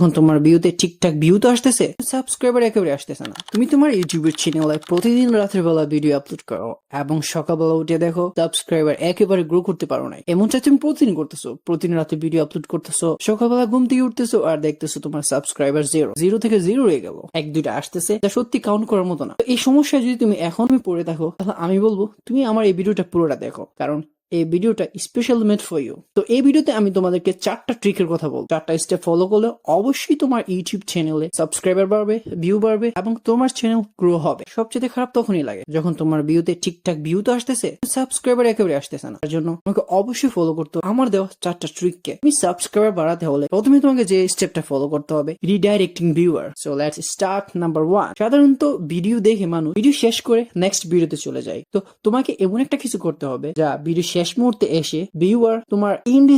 যখন তোমার ভিউতে ঠিকঠাক ভিউ তো আসতেছে, সাবস্ক্রাইবার একেবারে আসতেছে না। তুমি তোমার ইউটিউবের চ্যানেলে প্রতিদিন রাতের বেলা ভিডিও আপলোড করো এবং সকালবেলা উঠে দেখো সাবস্ক্রাইবার একেবারে গ্রো করতে পারো না। এমনটা তুমি প্রতিদিন করতেছো, প্রতিদিন রাতে ভিডিও আপলোড করতেছো, সকালবেলা ঘুম থেকে উঠতেছো আর দেখতেছো তোমার সাবস্ক্রাইবার জিরো থেকে জিরো হয়ে গেল, এক দুইটা আসতেছে, যা সত্যি কাউন্ট করার মতো না। এই সমস্যা যদি তুমি এখনই পড়ে থাকো, তাহলে আমি বলবো তুমি আমার এই ভিডিওটা পুরোটা দেখো, কারণ এই ভিডিওটা স্পেশাল মেড ফর ইউ। তো এই ভিডিওতে আমি তোমাদেরকে 4টা ট্রিকের কথা বলবো। 4টা স্টেপ ফলো করলে অবশ্যই তোমার ইউটিউব চ্যানেলে সাবস্ক্রাইবার বাড়বে, ভিউ বাড়বে এবং তোমার চ্যানেল গ্রো হবে। সবচেয়ে খারাপ তখনই লাগে যখন তোমার ভিউতে ঠিকঠাক ভিউ তো আসতেছে, সাবস্ক্রাইবার একেবারে আসতেছে না। তার জন্য তোমাকে অবশ্যই ফলো করতে হবে আমার দেওয়া 4টা ট্রিককে। তুমি সাবস্ক্রাইবার বাড়াতে হলে প্রথমে তোমাকে যে স্টেপটা ফলো করতে হবে, redirecting viewer. So let's start number 1। সাধারণত ভিডিও দেখে মানুষ ভিডিও শেষ করে নেক্সট ভিডিওতে চলে যায়। তো তোমাকে এমন একটা কিছু করতে হবে যা ভিডিও শেষ মুহূর্তে এসে ভিউয়ার তোমার এন্ড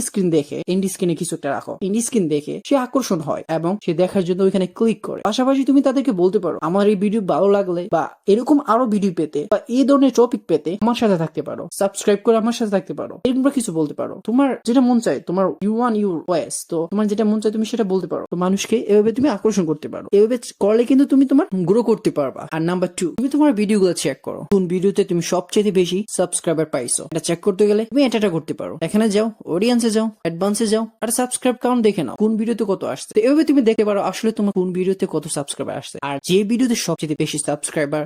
স্ক্রিনে কিছু একটা রাখো, এন্ড স্ক্রিন দেখে সে আকর্ষণ হয় এবং সে দেখার জন্য ওইখানে ক্লিক করে। পাশাপাশি তুমি তাদেরকে বলতে পারো, আমার এই ভিডিও ভালো লাগলে বা এরকম আরো ভিডিও পেতে বা এই ধরনের টপিক পেতে আমার সাথে থাকতে পারো, সাবস্ক্রাইব করে আমার সাথে থাকতে পারো, এরকম কিছু বলতে পারো। তোমার যেটা মন চায়, তোমার ইউ ওয়ান ইউর ওয়েস, তো তোমার যেটা মন চায় তুমি সেটা বলতে পারো। তো মানুষকে এভাবে তুমি আকর্ষণ করতে পারো। এভাবে করলে কিন্তু তুমি তোমার গ্রো করতে পারবা। আর নাম্বার 2, তুমি তোমার ভিডিওগুলো চেক করো, কোন ভিডিওতে তুমি সবচেয়ে বেশি সাবস্ক্রাইবার পাইছো। এটা চেক করতে গেলে তুমি এটা করতে পারো। এখানে যাও, অডিয়েন্সে যাও, অ্যাডভান্সে যাও আর সাবস্ক্রাইব কাউন্ট দেখে নাও কোন ভিডিওতে কত আসছে। তো এভাবে তুমি দেখতে পারো আসলে তোমার কোন ভিডিওতে কত সাবস্ক্রাইবার আসছে। আর যে ভিডিওতে সবচেয়ে বেশি সাবস্ক্রাইবার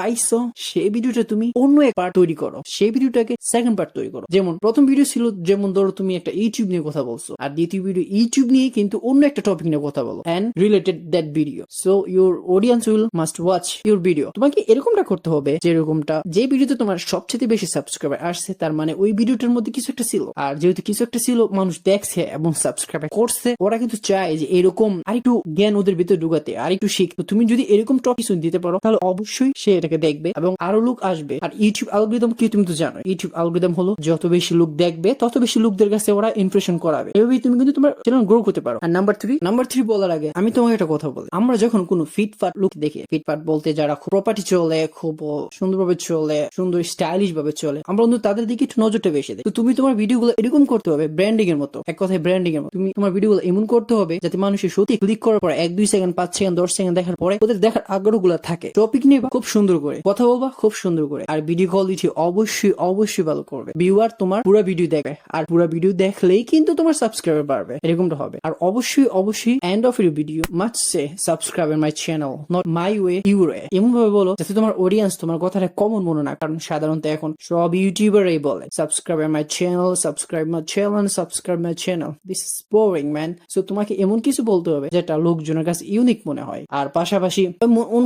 পাইছো, সেই ভিডিওটা তুমি অন্য এক পার্ট তৈরি করো, সেই ভিডিওটাকে সেকেন্ড পার্ট তৈরি করো। যেমন প্রথম ভিডিও ছিল, যেমন ধরো তুমি একটা ইউটিউব নিয়ে কথা বলছো, আর দ্বিতীয় ভিডিও ইউটিউব নিয়ে কিন্তু অন্য একটা টপিক নিয়ে কথা বলো and related that video. So your audience will must watch your video. তোমাকে এরকমটা করতে হবে যেরকমটা যে ভিডিওতে তোমার সবচেয়ে বেশি সাবস্ক্রাইবার আসছে, তার মানে ওই ভিডিওটার মধ্যে কিছু একটা ছিল। আর যেহেতু কিছু একটা ছিল, মানুষ দেখছে এবং সাবস্ক্রাইব করছে, ওরা কিন্তু চায় যে এরকম আরেকটু জ্ঞান ওদের ভিতরে ঢুকাতে, আরেকটু শিখতে। তুমি যদি এরকম টপিক দিতে পারো, তাহলে অবশ্যই সে এটাকে দেখবে এবং আরো লোক আসবে। আর ইউটিউব অ্যালগরিদম কি তুমি তো জানো, ইউটিউব অ্যালগরিদম হলো যত বেশি লোক দেখবে তত বেশি লোকদের কাছে ওরা ইমপ্রেশন করাবে। এভাবেই তুমি কিন্তু তোমার চ্যানেল গ্রো করতে পারো। আর নাম্বার 3 বলার আগে আমি তোমাকে একটা কথা বলি, আমরা যখন কোনো ফিটফাট লুক দেখি, ফিটফাট বলতে যারা খুব প্রপার্টি চলে, খুব সুন্দরভাবে চলে, সুন্দর স্টাইলিশ ভাবে চলে, আমরা কিন্তু তাদের দিকে একটু নজরটা বেশি দেয়। তো তুমি তোমার ভিডিওগুলো এরকম করতে হবে, ব্র্যান্ডিং এর মতো, এক কথায় ব্র্যান্ডিং এর মতো। তুমি তোমার ভিডিওগুলো এমন করতে হবে যাতে মানুষের সত্যি ক্লিক করার পর 1-2 সেকেন্ড, 5 সেকেন্ড, 10 সেকেন্ড দেখার পরে ওদের দেখার আগ্রহগুলো থাকে। টপিক নিয়ে খুব সুন্দর করে কথা বলবা, খুব সুন্দর করে। আর ভিডিও কোয়ালিটি অবশ্যই ভালো করবে। ভিউয়ার তোমার পুরো ভিডিও দেখবে, আর পুরো ভিডিও দেখলেই কিন্তু তোমার সাবস্ক্রাইবার বাড়বে, এরকমটা হবে। আর অবশ্যই end of your video must say subscribe my channel, not my way your way. এমন ভাবে বলো যাতে তোমার অডিয়েন্স তোমার কথাটা কমন মনে না, কারণ সাধারণত এখন সব ইউটিউবারই বলে subscribe my channel, subscribe my channel, this is boring man. So তোমাকে এমন কিছু বলতে হবে যেটা লোকজনের কাছে ইউনিক মনে হয়। আর পাশাপাশি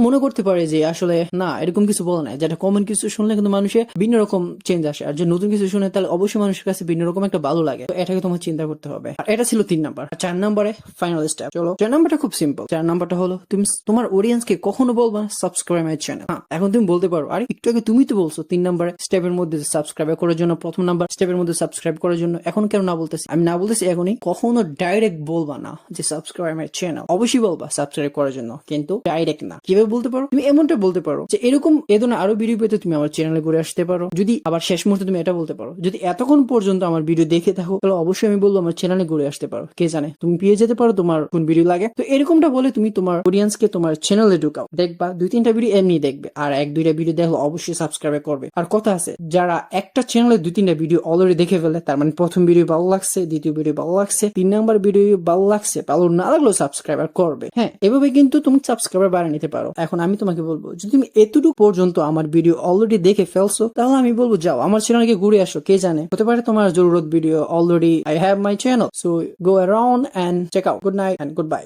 মনে করতে পারে যে আসলে না, এরকম কিছু বলে না, যেটা কমন কিছু শুনলে কিন্তু মানুষের ভিন্ন রকম চেঞ্জ আসে। আর যে নতুন কিছু শুনে তাহলে অবশ্যই মানুষের কাছে ভিন্ন রকম একটা ভালো লাগে। তো এটাকে তোমার চিন্তা করতে হবে। আর এটা ছিল 3 নাম্বার। 4 নাম্বারে ফাইনাল স্টেপ। চলো, 4 নাম্বারটা খুব সিম্পল। 4 নাম্বারটা হলো তুমি তোমার অডিয়েন্সকে কখনো বলবা না সাবস্ক্রাইব মাই চ্যানেল। এখন তুমি বলতে পারো, আরে একটু আগে তুমি তো বলছো 3 নাম্বারে স্টেপের মধ্যে সাবস্ক্রাইব করার জন্য, প্রথম নাম্বার স্টেপের মধ্যে সাবস্ক্রাইব করার জন্য। এখন কেন না বলতেছি? আমি না বলতেছি এখনই, কখনো ডাইরেক্ট বলবা না যে সাবস্ক্রাইব মাই চ্যানেল। অবশ্যই বলবা সাবস্ক্রাইব করার জন্য, কিন্তু ডাইরেক্ট না। কিভাবে বলতে পারো? তুমি এমনটা বলতে পারো যে এরকম এ ধরনের আরো ভিডিও পেতে তুমি আমার চ্যানেলে ঘুরে আসতে পারো। যদি আবার শেষ মুহূর্তে তুমি এটা বলতে পারো, যদি এতক্ষণ পর্যন্ত আমার ভিডিও দেখে থাকো, তাহলে অবশ্যই আমি বলবো আমার চ্যানেলে ঘুরে আসতে পারো। কে জানে তুমি পেয়ে যেতে পারো তোমার কোন ভিডিও লাগে। তো এরকমটা বলে তুমি তোমার অডিয়েন্সকে তোমার চ্যানেলে ঢুকাও, দেখবা 2-3টা ভিডিও এমনি দেখবে, আর 1-2টা ভিডিও দেখলে অবশ্যই সাবস্ক্রাইব করবে। আর কথা আছে, যারা একটা চ্যানেলে 2-3টা ভিডিও অলরেডি দেখে ফেলে, তার মানে প্রথম ভিডিও ভালো লাগছে, দ্বিতীয় ভিডিও ভালো লাগছে, 3 নাম্বার ভিডিও ভালো লাগছে, ভালো না লাগলেও সাবস্ক্রাইবার করবে। হ্যাঁ, এভাবে কিন্তু তুমি সাবস্ক্রাইবার বাড়িয়ে নিতে পারো। এখন আমি তোমাকে বলবো, যদি তুমি এতটুকু পর্যন্ত আমার ভিডিও অলরেডি দেখে ফেলছো, তাহলে আমি বলবো যাও আমার চ্যানেলকে ঘুরে আসো। কে জানে হতে পারে তোমার জরুরত video already I have my channel. So go around and check out. Good night and good bye.